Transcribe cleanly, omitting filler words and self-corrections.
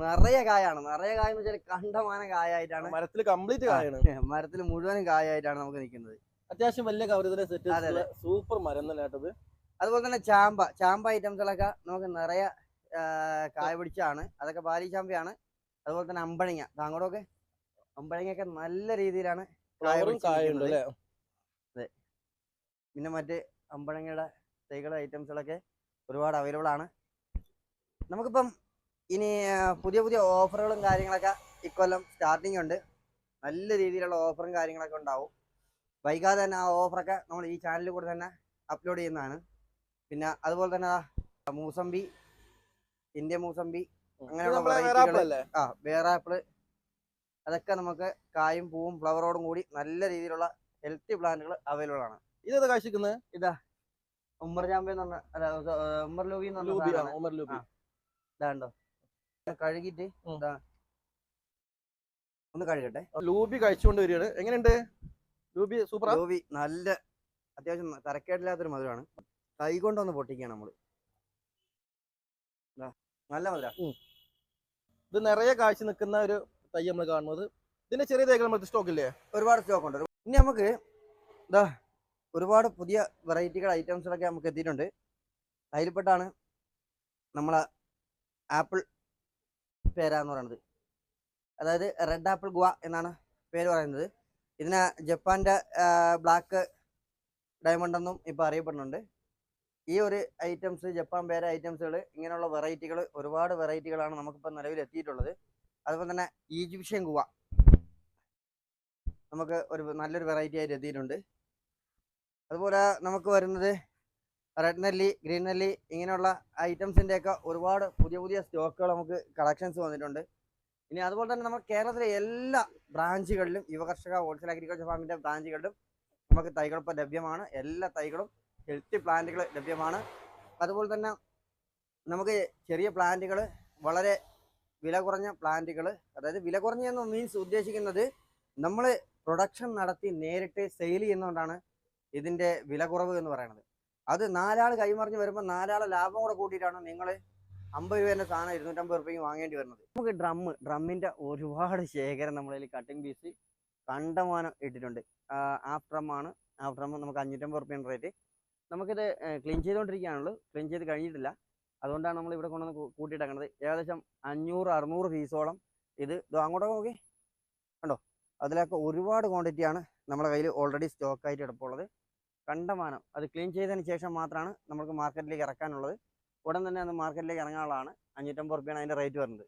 നിറയെ കായാണ്. നിറയെ കായ എന്ന് വെച്ചാൽ കണ്ടമാന കായായിട്ടാണ്. മരത്തിൽ കംപ്ലീറ്റ് കായാണ്. മരത്തിൽ മുഴുവനും കായായിട്ടാണ് നമുക്ക് നിൽക്കുന്നത്. അത്യാവശ്യം വലിയ കവറിലെ സെറ്റ് സൂപ്പർ മരം തന്നെ കേട്ടത്. അതുപോലെ തന്നെ ചാമ്പ ഐറ്റംസുകളൊക്കെ നമുക്ക് നിറയെ കായ പിടിച്ചാണ്. അതൊക്കെ ബാലി ചാമ്പയാണ്. അതുപോലെ തന്നെ അമ്പഴങ്ങ, താങ്കോടൊക്കെ അമ്പഴങ്ങയൊക്കെ നല്ല രീതിയിലാണ് കായുണ്ട്. അതെ, പിന്നെ മറ്റ് അമ്പഴങ്ങയുടെ തൈകൾ ഐറ്റംസുകളൊക്കെ ഒരുപാട് അവൈലബിൾ ആണ്. നമുക്കിപ്പം ഇനി പുതിയ പുതിയ ഓഫറുകളും കാര്യങ്ങളൊക്കെ ഇക്കൊല്ലം സ്റ്റാർട്ടിങ് ഉണ്ട്. നല്ല രീതിയിലുള്ള ഓഫറും കാര്യങ്ങളൊക്കെ ഉണ്ടാവും. വൈകാതെ തന്നെ ആ ഓഫറൊക്കെ നമ്മൾ ഈ ചാനലിൽ കൂടെ തന്നെ അപ്ലോഡ് ചെയ്യുന്നതാണ്. പിന്നെ അതുപോലെ തന്നെ മൂസമ്പി, ഇന്ത്യ മൂസമ്പി, അങ്ങനെയുള്ള വേറാപ്പിള്, അതൊക്കെ നമുക്ക് കായും പൂവും ഫ്ലവറോടും കൂടി നല്ല രീതിയിലുള്ള ഹെൽത്തി പ്ലാന്റുകൾ അവൈലബിൾ ആണ്. ഇതേതാ കാഴ്ചക്കുന്നത്? ഇതാ ഉമ്മർ ചാമ്പ എന്ന് പറഞ്ഞ, ഉമ്മർ ലൂബി എന്ന് പറഞ്ഞ ഇതാണ്ടോ, കഴുകിട്ട് ഒന്ന് കഴുകട്ടെ. ലൂബി കഴിച്ചുകൊണ്ട് വരികയാണ്. എങ്ങനെയുണ്ട് ലൂബി? സൂപ്പർ. ലൂബി നല്ല അത്യാവശ്യം തരക്കേടില്ലാത്തൊരു മധുരമാണ്. കൈ കൊണ്ടൊന്ന് പൊട്ടിക്കുകയാണ് നമ്മള്. നല്ല മധുര. ഇത് നിറയെ കാഴ്ച നിൽക്കുന്ന ഒരു തൈ നമ്മൾ കാണുന്നത്. ഇതിന്റെ ചെറിയ തൈകൾ നമ്മൾ സ്റ്റോക്ക് ഇല്ലേ? ഒരുപാട് സ്റ്റോക്ക് ഉണ്ട്. ഇനി നമുക്ക് ഇതാ ഒരുപാട് പുതിയ വെറൈറ്റികൾ ഐറ്റംസുകളൊക്കെ നമുക്ക് എത്തിയിട്ടുണ്ട്. അതിൽപ്പെട്ടാണ് നമ്മളെ ആപ്പിൾ പേര എന്ന് പറയുന്നത്. അതായത് റെഡ് ആപ്പിൾ ഗുവ എന്നാണ് പേര് പറയുന്നത്. ഇതിനെ ജപ്പാന്റെ ബ്ലാക്ക് ഡയമണ്ട് എന്നും ഇപ്പൊ അറിയപ്പെടുന്നുണ്ട്. ഈ ഒരു ഐറ്റംസ്, ജപ്പാൻ പേര ഐറ്റംസുകൾ, ഇങ്ങനെയുള്ള വെറൈറ്റികൾ, ഒരുപാട് വെറൈറ്റികളാണ് നമുക്കിപ്പോൾ നിലവിൽ എത്തിയിട്ടുള്ളത്. അതുപോലെ തന്നെ ഈജിപ്ഷ്യൻ ഗുവ നമുക്ക് നല്ലൊരു വെറൈറ്റി ആയിട്ട് എത്തിയിട്ടുണ്ട്. അതുപോലെ നമുക്ക് വരുന്നത് റെഡ് നെല്ലി, ഗ്രീൻ നെല്ലി, ഇങ്ങനെയുള്ള ഐറ്റംസിൻ്റെയൊക്കെ ഒരുപാട് പുതിയ പുതിയ സ്റ്റോക്കുകൾ നമുക്ക് കളക്ഷൻസ് വന്നിട്ടുണ്ട്. ഇനി അതുപോലെ തന്നെ നമ്മൾ കേരളത്തിലെ എല്ലാ ബ്രാഞ്ചുകളിലും, യുവകർഷക ഹോൾസെയിൽ അഗ്രികൾച്ചർ ഫാമിൻ്റെ ബ്രാഞ്ചുകളിലും നമുക്ക് തൈകൾ ഇപ്പോൾ ലഭ്യമാണ്. എല്ലാ തൈകളും ഹെൽത്തി പ്ലാന്റുകൾ ലഭ്യമാണ്. അതുപോലെ തന്നെ നമുക്ക് ചെറിയ പ്ലാന്റുകൾ, വളരെ വില കുറഞ്ഞ പ്ലാന്റുകൾ, അതായത് വില കുറഞ്ഞെന്ന് മീൻസ് ഉദ്ദേശിക്കുന്നത് നമ്മൾ പ്രൊഡക്ഷൻ നടത്തി നേരിട്ട് സെയിൽ ചെയ്യുന്നതുകൊണ്ടാണ് ഇതിൻ്റെ വില കുറവ് എന്ന് പറയുന്നത്. അത് നാലാൾ കൈമറിഞ്ഞ് വരുമ്പോൾ നാലാളെ ലാഭം കൂടെ കൂട്ടിയിട്ടാണ് നിങ്ങൾ 50 രൂപേൻ്റെ സാധനം 250 രൂപയ്ക്ക് വാങ്ങേണ്ടി വരുന്നത്. നമുക്ക് ഡ്രമ്മിൻ്റെ ഒരുപാട് ശേഖരം നമ്മളതിൽ കട്ടിംഗ് പീസ് കണ്ടമാനം ഇട്ടിട്ടുണ്ട്. ഹാഫ് ഡ്രമ്മാണ്. ഹാഫ് ഡ്രം നമുക്ക് 550 രൂപയാണ് റേറ്റ്. നമുക്കിത് ക്ലീൻ ചെയ്തുകൊണ്ടിരിക്കുകയാണുള്ളൂ, ക്ലീൻ ചെയ്ത് കഴിഞ്ഞിട്ടില്ല. അതുകൊണ്ടാണ് നമ്മൾ ഇവിടെ കൊണ്ടുവന്ന് കൂട്ടിയിട്ടേക്കുന്നത്. ഏകദേശം 500-600 പീസോളം ഇത് അങ്ങോട്ടൊക്കെ നോക്കി കണ്ടോ. അതിലൊക്കെ ഒരുപാട് ക്വാണ്ടിറ്റിയാണ് നമ്മുടെ കയ്യിൽ ഓൾറെഡി സ്റ്റോക്കായിട്ട് എടുപ്പുള്ളത്. കണ്ടമാനം. അത് ക്ലീൻ ചെയ്തതിന് ശേഷം മാത്രമാണ് നമുക്ക് മാർക്കറ്റിലേക്ക് ഇറക്കാനുള്ളത്. ഉടൻ തന്നെ അത് മാർക്കറ്റിലേക്ക് ഇറങ്ങാനുള്ളതാണ്. 550 രൂപയാണ് അതിൻ്റെ റേറ്റ് വരുന്നത്.